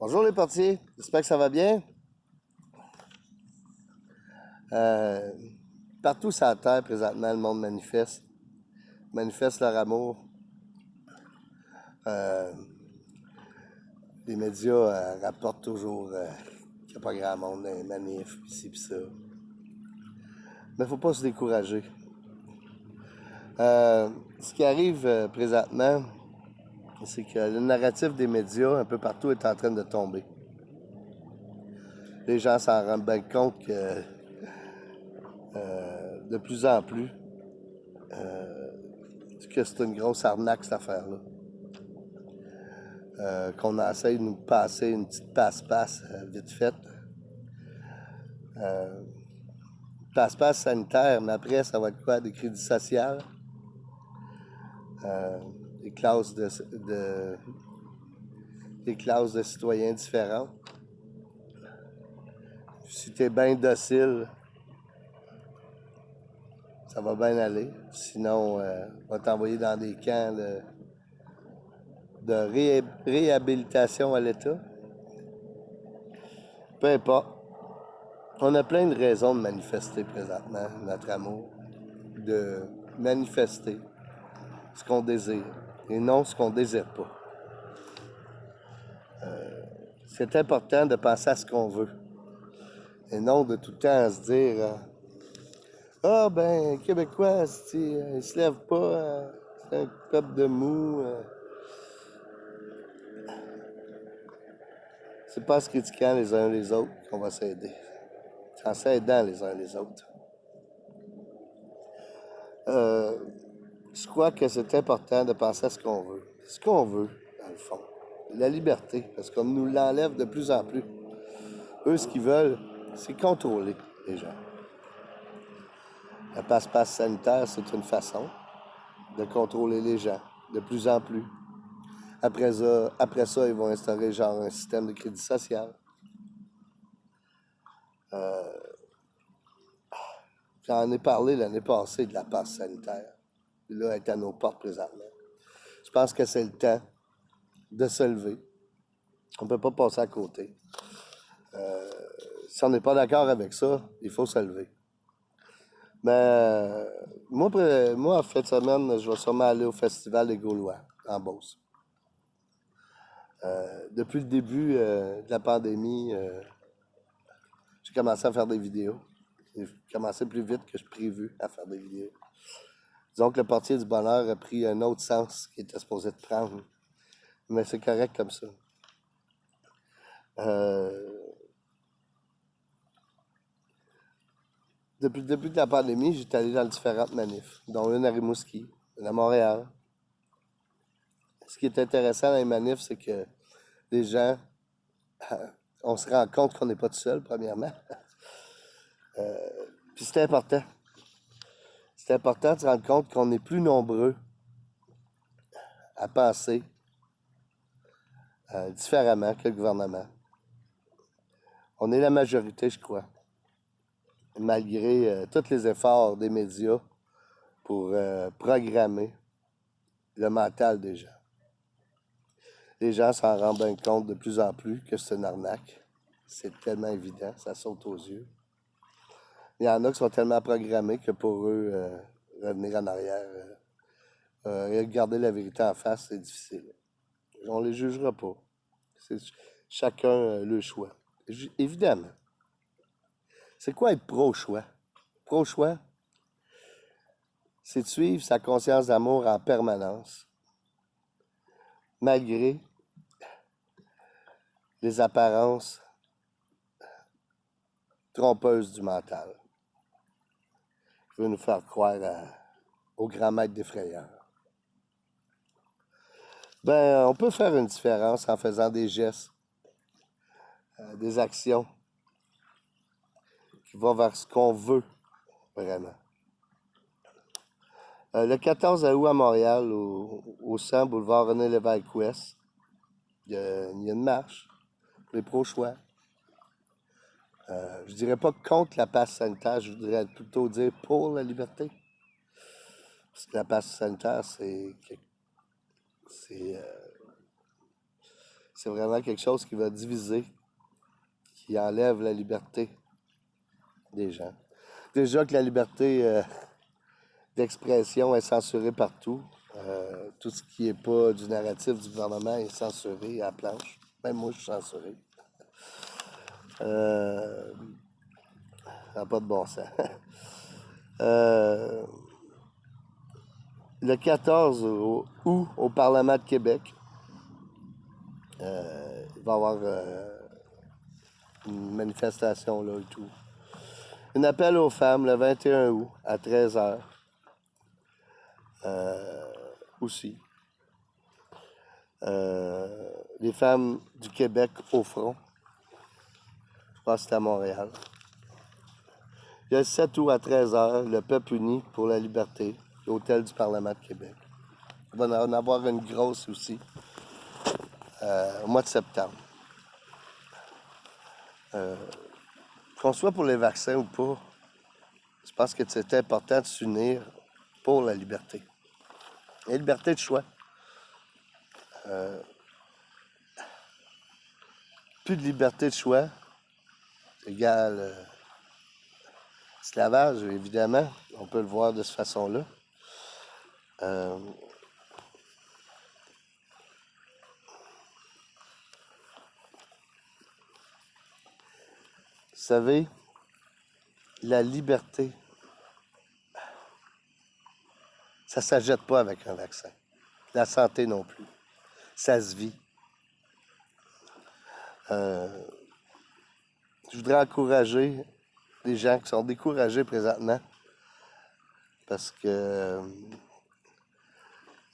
Bonjour les portiers, j'espère que ça va bien. Euh, Partout sur la Terre, présentement, le monde manifeste leur amour. Euh, les médias rapportent toujours qu'il n'y a pas grand monde dans les manifs, pis ci pis ça. Mais il ne faut pas se décourager. Ce qui arrive présentement, c'est que le narratif des médias un peu partout est en train de tomber. Les gens s'en rendent bien compte que de plus en plus que c'est une grosse arnaque cette affaire-là. Qu'on essaye de nous passer une petite passe-passe vite faite. Passe-passe sanitaire, mais après, ça va être quoi? Des crédits sociaux, des classes des classes de citoyens différents. Si t'es bien docile, ça va bien aller. Sinon, on va t'envoyer dans des camps de réhabilitation à l'État. Peu importe. On a plein de raisons de manifester présentement notre amour, de manifester ce qu'on désire et non ce qu'on désire pas. C'est important de penser à ce qu'on veut et non de tout le temps se dire ah ben Québécois, ils se lèvent pas, c'est un peuple de mou. C'est pas en se critiquant les uns les autres qu'on va s'aider. C'est en s'aidant les uns les autres. Je crois que c'est important de penser à ce qu'on veut. Ce qu'on veut, dans le fond. La liberté, parce qu'on nous l'enlève de plus en plus. Eux, ce qu'ils veulent, c'est contrôler les gens. Le passe-passe sanitaire, c'est une façon de contrôler les gens, de plus en plus. Après ça, ils vont instaurer genre un système de crédit social. J'en ai parlé l'année passée de la passe sanitaire. Puis là, elle est à nos portes présentement. Je pense que c'est le temps de se lever. On ne peut pas passer à côté. Si on n'est pas d'accord avec ça, il faut se lever. Mais moi, en fin de semaine, je vais sûrement aller au Festival des Gaulois, en Beauce. Depuis le début de la pandémie, j'ai commencé à faire des vidéos. J'ai commencé plus vite que je prévu à faire des vidéos. Disons que le portier du bonheur a pris un autre sens qu'il était supposé de prendre. Mais c'est correct comme ça. Depuis le début de la pandémie, j'étais allé dans différentes manifs, dont une à Rimouski, une à Montréal. Ce qui est intéressant dans les manifs, c'est que les gens, on se rend compte qu'on n'est pas tout seul, premièrement. Puis c'est important. C'est important de se rendre compte qu'on est plus nombreux à penser différemment que le gouvernement. On est la majorité, je crois, malgré tous les efforts des médias pour programmer le mental des gens. Les gens s'en rendent bien compte de plus en plus que c'est une arnaque. C'est tellement évident, ça saute aux yeux. Il y en a qui sont tellement programmés que pour eux, revenir en arrière, regarder la vérité en face, c'est difficile. On ne les jugera pas. C'est chacun le choix. Évidemment. C'est quoi être pro-choix? Pro-choix, c'est de suivre sa conscience d'amour en permanence, malgré les apparences trompeuses du mental. Qui veut nous faire croire au grand maître des frayeurs. Ben, on peut faire une différence en faisant des gestes, des actions qui vont vers ce qu'on veut vraiment. Le 14 août à Montréal, au 100 boulevard René Lévesque-Ouest, il y a une marche pour les pro-choix. Je dirais pas contre la passe sanitaire, je voudrais plutôt dire pour la liberté. Parce que la passe sanitaire, c'est C'est vraiment quelque chose qui va diviser, qui enlève la liberté des gens. Déjà que la liberté d'expression est censurée partout. Tout ce qui n'est pas du narratif du gouvernement est censuré à la planche. Même moi, je suis censuré. Ça n'a pas de bon sens. Le 14 août, au Parlement de Québec, il va y avoir une manifestation là et tout. Un appel aux femmes le 21 août à 13h. Aussi. Les femmes du Québec au front. Je pense que c'est à Montréal. Il y a le 7 août à 13h, le Peuple uni pour la liberté, l'hôtel du Parlement de Québec. Il va en avoir une grosse aussi au mois de septembre. Qu'on soit pour les vaccins ou pas, je pense que c'est important de s'unir pour la liberté. La liberté de choix. Plus de liberté de choix égale esclavage, évidemment. On peut le voir de cette façon-là. Vous savez, la liberté, ça ne s'achète pas avec un vaccin. La santé non plus. Ça se vit. Je voudrais encourager les gens qui sont découragés présentement parce que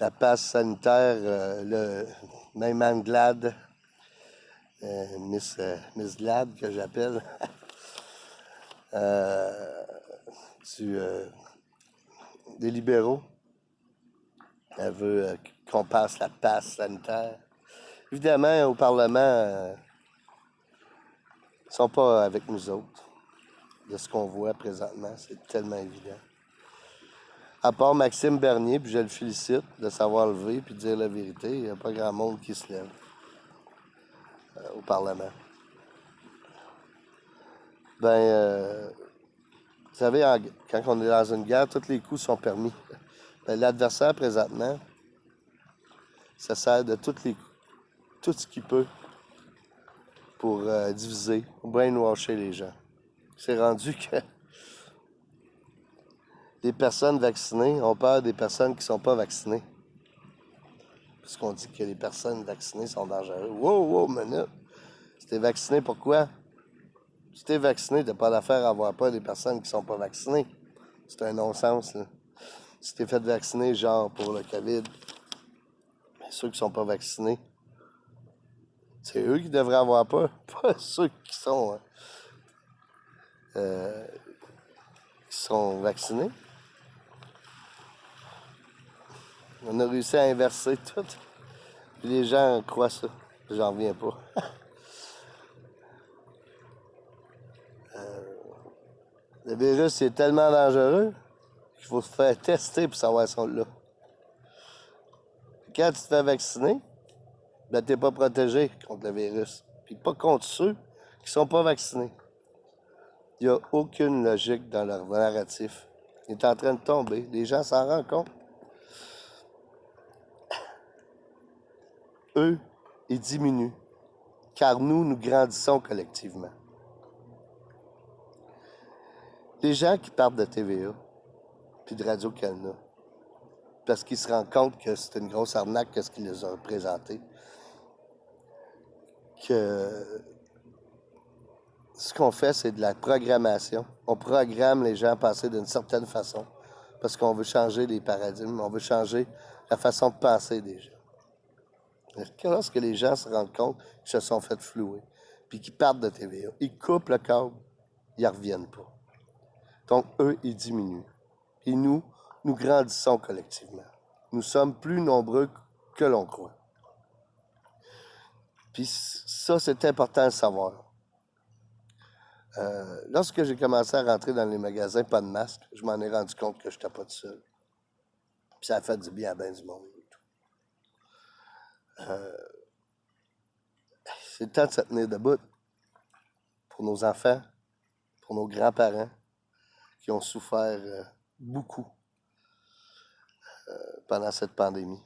la passe sanitaire, même Anne-Glad, Miss Glad que j'appelle, des libéraux, elle veut qu'on passe la passe sanitaire. Évidemment, au Parlement, ils ne sont pas avec nous autres. De ce qu'on voit présentement, c'est tellement évident. À part Maxime Bernier, puis je le félicite de savoir lever puis de dire la vérité, il n'y a pas grand monde qui se lève au Parlement. Vous savez, quand on est dans une guerre, tous les coups sont permis. L'adversaire, présentement, ça sert de tout ce qu'il peut pour diviser, brainwasher les gens. C'est rendu que les personnes vaccinées ont peur des personnes qui ne sont pas vaccinées. Parce qu'on dit que les personnes vaccinées sont dangereuses. Wow, minute! Si t'es vacciné, pourquoi? Si t'es vacciné, t'as pas d'affaire à avoir peur des personnes qui sont pas vaccinées. C'est un non-sens, là. Si t'es fait vacciner, genre pour le COVID, ceux qui sont pas vaccinés, c'est eux qui devraient avoir peur, pas ceux qui sont vaccinés. On a réussi à inverser tout. Puis les gens croient ça. J'en reviens pas. Le virus est tellement dangereux qu'il faut se faire tester pour savoir si on l'a. Quand tu te fais vacciner, ben t'es pas protégé contre le virus. Puis pas contre ceux qui sont pas vaccinés. Il n'y a aucune logique dans leur narratif. Il est en train de tomber. Les gens s'en rendent compte. Eux, ils diminuent. Car nous grandissons collectivement. Les gens qui partent de TVA puis de Radio-Canada, parce qu'ils se rendent compte que c'est une grosse arnaque, qu'est-ce qu'ils les ont présenté, que ce qu'on fait, c'est de la programmation. On programme les gens à penser d'une certaine façon parce qu'on veut changer les paradigmes, on veut changer la façon de penser des gens. Lorsque les gens se rendent compte qu'ils se sont fait flouer, puis qu'ils partent de TVA, ils coupent le câble, ils ne reviennent pas. Donc, eux, ils diminuent. Et nous grandissons collectivement. Nous sommes plus nombreux que l'on croit. Puis ça, c'est important de savoir. Lorsque j'ai commencé à rentrer dans les magasins, pas de masque, je m'en ai rendu compte que je n'étais pas tout seul. Puis ça a fait du bien à bien du monde. C'est le temps de se tenir debout pour nos enfants, pour nos grands-parents qui ont souffert beaucoup pendant cette pandémie.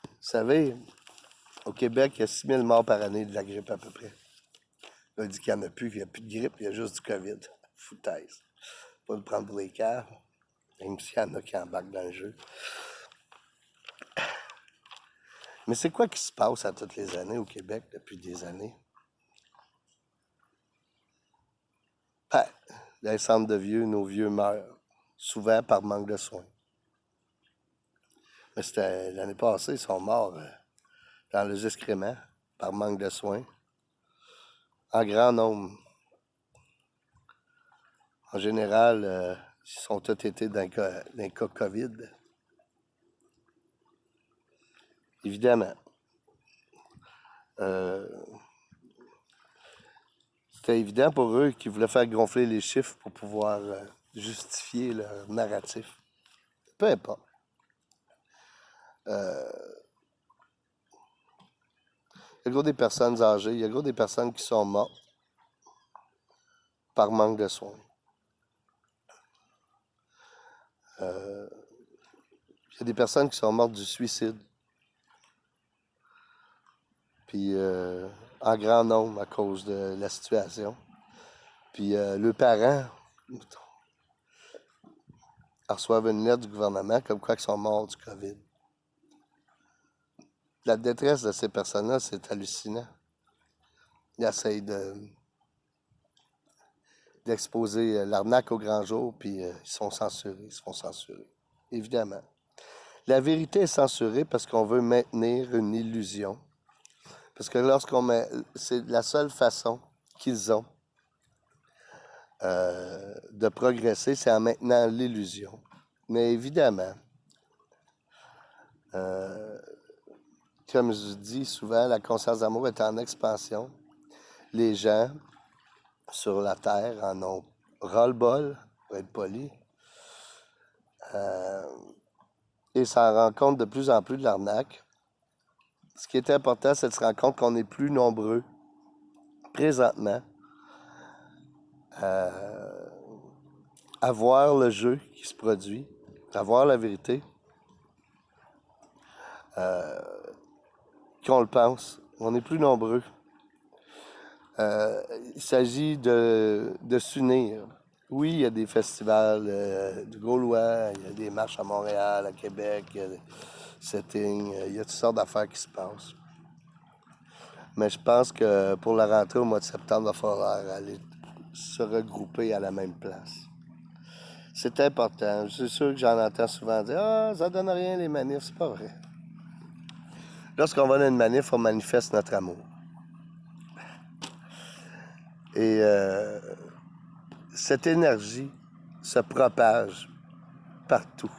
Vous savez, au Québec, il y a 6 000 morts par année de la grippe à peu près. Là, il dit qu'il n'y en a plus, qu'il n'y a plus de grippe, il y a juste du COVID. Foutaise. Pas le prendre pour les caves. Même s'il y en a qui embarquent dans le jeu. Mais c'est quoi qui se passe à toutes les années au Québec depuis des années? Ben, dans les centres de vieux, nos vieux meurent, souvent par manque de soins. Mais c'était l'année passée, ils sont morts dans les excréments par manque de soins, en grand nombre. En général, ils sont tous été d'un cas COVID. Évidemment. C'était évident pour eux qu'ils voulaient faire gonfler les chiffres pour pouvoir justifier leur narratif. Peu importe. Il y a gros des personnes âgées, il y a gros des personnes qui sont mortes par manque de soins. Il y a des personnes qui sont mortes du suicide. Puis en grand nombre à cause de la situation. Puis leurs parents reçoivent une lettre du gouvernement comme quoi ils sont morts du COVID. La détresse de ces personnes-là, c'est hallucinant. Ils essayent d'exposer l'arnaque au grand jour, puis ils sont censurés, ils se font censurer. Évidemment. La vérité est censurée parce qu'on veut maintenir une illusion. Parce que c'est la seule façon qu'ils ont de progresser, c'est en maintenant l'illusion. Mais évidemment, comme je dis souvent, la conscience d'amour est en expansion. Les gens sur la Terre en ont ras-le-bol, pour être poli, et s'en rendent compte de plus en plus de l'arnaque. Ce qui est important, c'est de se rendre compte qu'on est plus nombreux présentement à voir le jeu qui se produit, à voir la vérité, qu'on le pense. On est plus nombreux. Il s'agit de s'unir. Oui, il y a des festivals du Gaulois, il y a des marches à Montréal, à Québec, il y a des settings, il y a toutes sortes d'affaires qui se passent. Mais je pense que pour la rentrée au mois de septembre, il va falloir aller se regrouper à la même place. C'est important. C'est sûr que j'en entends souvent dire « Ah, ça donne rien les manifs », c'est pas vrai. Lorsqu'on va dans une manif, on manifeste notre amour. Et cette énergie se propage partout.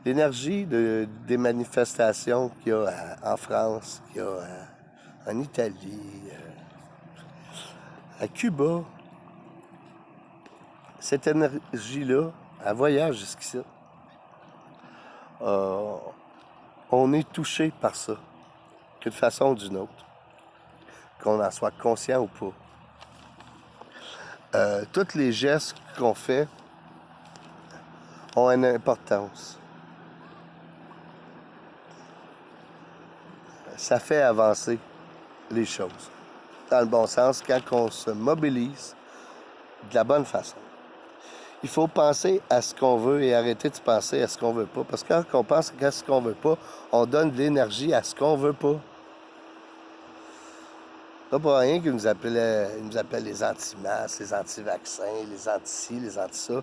L'énergie des manifestations qu'il y a en France, qu'il y a en Italie, à Cuba, cette énergie-là, elle voyage jusqu'ici. On est touché par ça, d'une façon ou d'une autre, qu'on en soit conscient ou pas. Tous les gestes qu'on fait ont une importance. Ça fait avancer les choses. Dans le bon sens, quand on se mobilise de la bonne façon. Il faut penser à ce qu'on veut et arrêter de penser à ce qu'on veut pas. Parce que quand on pense à ce qu'on veut pas, on donne de l'énergie à ce qu'on veut pas. Pas pour rien qu'ils nous appellent les anti-masques, les anti-vaccins, les anti-ci, les anti-ça.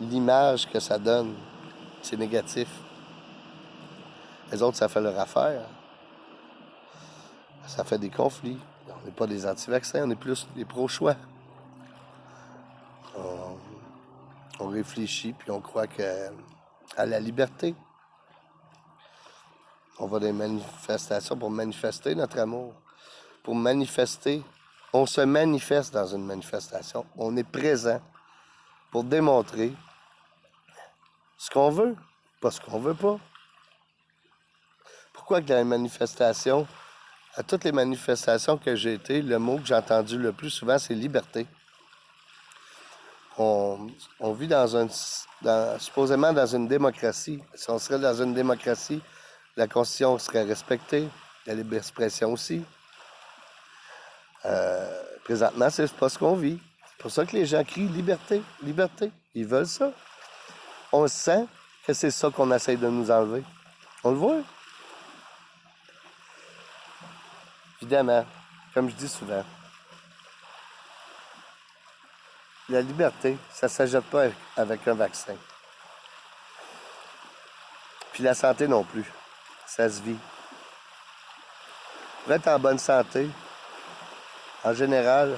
L'image que ça donne, c'est négatif. Les autres, ça fait leur affaire. Ça fait des conflits. On n'est pas des anti-vaccins, on est plus des pro-choix. On réfléchit puis on croit à la liberté. On va dans des manifestations pour manifester notre amour. Pour manifester. On se manifeste dans une manifestation. On est présent pour démontrer ce qu'on veut, pas ce qu'on veut pas. pourquoi que dans les manifestations, à toutes les manifestations que j'ai été, le mot que j'ai entendu le plus souvent, c'est liberté. On vit supposément dans une démocratie. Si on serait dans une démocratie, la Constitution serait respectée, la libre expression aussi. Présentement, c'est pas ce qu'on vit. C'est pour ça que les gens crient liberté, liberté. Ils veulent ça. On sent que c'est ça qu'on essaye de nous enlever. On le voit. Évidemment, comme je dis souvent, la liberté, ça ne s'ajoute pas avec un vaccin. Puis la santé non plus. Ça se vit. Pour être en bonne santé, en général,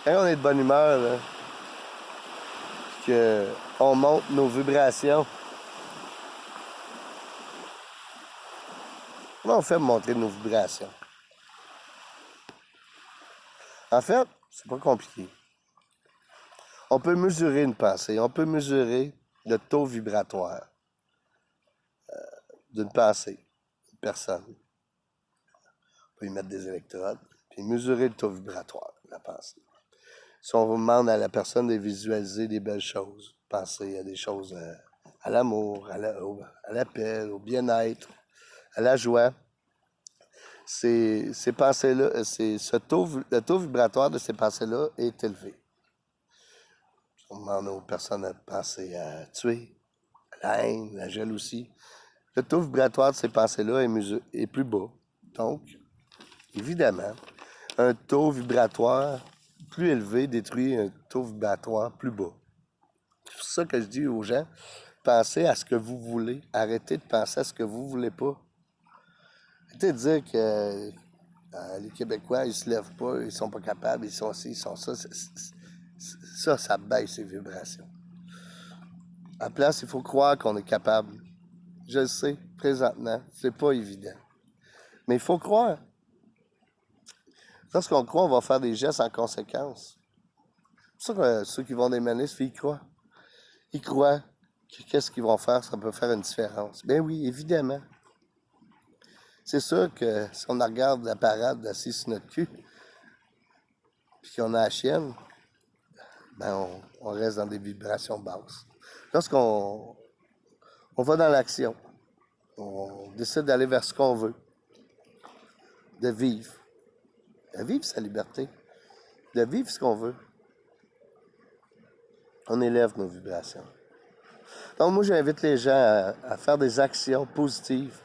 quand on est de bonne humeur, là, qu'on monte nos vibrations, comment on fait pour montrer nos vibrations? En fait, c'est pas compliqué. On peut mesurer une pensée, on peut mesurer le taux vibratoire d'une pensée, d'une personne. On peut y mettre des électrodes, puis mesurer le taux vibratoire de la pensée. Si on demande à la personne de visualiser des belles choses, penser à des choses à l'amour, à la paix, au bien-être, à la joie, ces pensées-là, le taux vibratoire de ces pensées-là est élevé. On demande aux personnes à penser à tuer, à la haine, la jalousie. Le taux vibratoire de ces pensées-là est plus bas. Donc, évidemment, un taux vibratoire plus élevé détruit un taux vibratoire plus bas. C'est pour ça que je dis aux gens, pensez à ce que vous voulez. Arrêtez de penser à ce que vous voulez pas. Arrêtez de dire que les Québécois, ils se lèvent pas, ils sont pas capables, ils sont ci, ils sont ça. Ça baisse les vibrations. À la place, il faut croire qu'on est capable. Je le sais, présentement, c'est pas évident. Mais il faut croire. Lorsqu'on croit, on va faire des gestes en conséquence. C'est pour ça que ceux qui vont des manifs, ils croient. Ils croient que qu'est-ce qu'ils vont faire, ça peut faire une différence. Bien oui, évidemment. C'est sûr que si on regarde la parade assis sur notre cul, puis qu'on a la chienne, ben on reste dans des vibrations basses. Lorsqu'on va dans l'action, on décide d'aller vers ce qu'on veut, de vivre sa liberté, de vivre ce qu'on veut, on élève nos vibrations. Donc moi, j'invite les gens à faire des actions positives,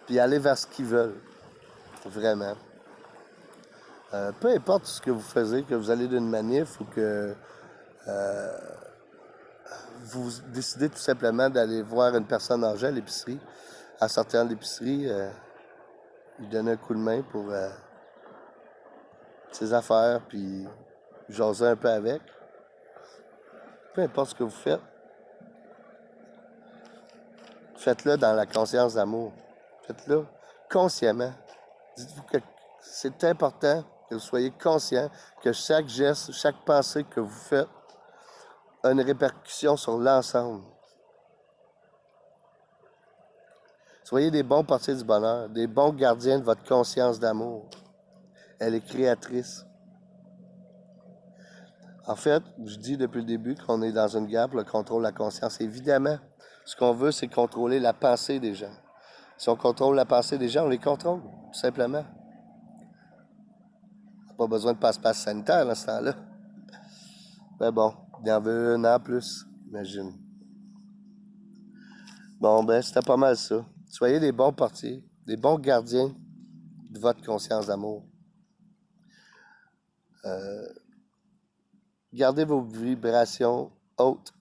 puis aller vers ce qu'ils veulent, vraiment. Peu importe ce que vous faisiez, que vous allez d'une manif ou que vous décidez tout simplement d'aller voir une personne âgée à l'épicerie, en sortant de l'épicerie, lui donner un coup de main pour ses affaires, puis jaser un peu avec. Peu importe ce que vous faites, faites-le dans la conscience d'amour. Faites-le consciemment. Dites-vous que c'est important que vous soyez conscient que chaque geste, chaque pensée que vous faites a une répercussion sur l'ensemble. Soyez des bons portiers du bonheur, des bons gardiens de votre conscience d'amour. Elle est créatrice. En fait, je dis depuis le début qu'on est dans une guerre pour le contrôle de la conscience. Évidemment, ce qu'on veut, c'est contrôler la pensée des gens. Si on contrôle la pensée des gens, on les contrôle, tout simplement. On n'a pas besoin de passe-passe sanitaire dans ce temps-là. Mais bon, il en veut un an plus, imagine. Bon, ben, c'était pas mal ça. Soyez des bons portiers, des bons gardiens de votre conscience d'amour. Gardez vos vibrations hautes.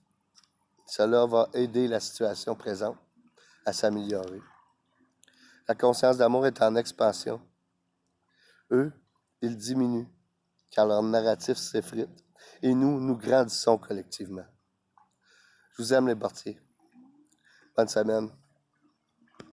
Cela va aider la situation présente à s'améliorer. La conscience d'amour est en expansion. Eux, ils diminuent quand leur narratif s'effrite. Et nous grandissons collectivement. Je vous aime les portiers. Bonne semaine.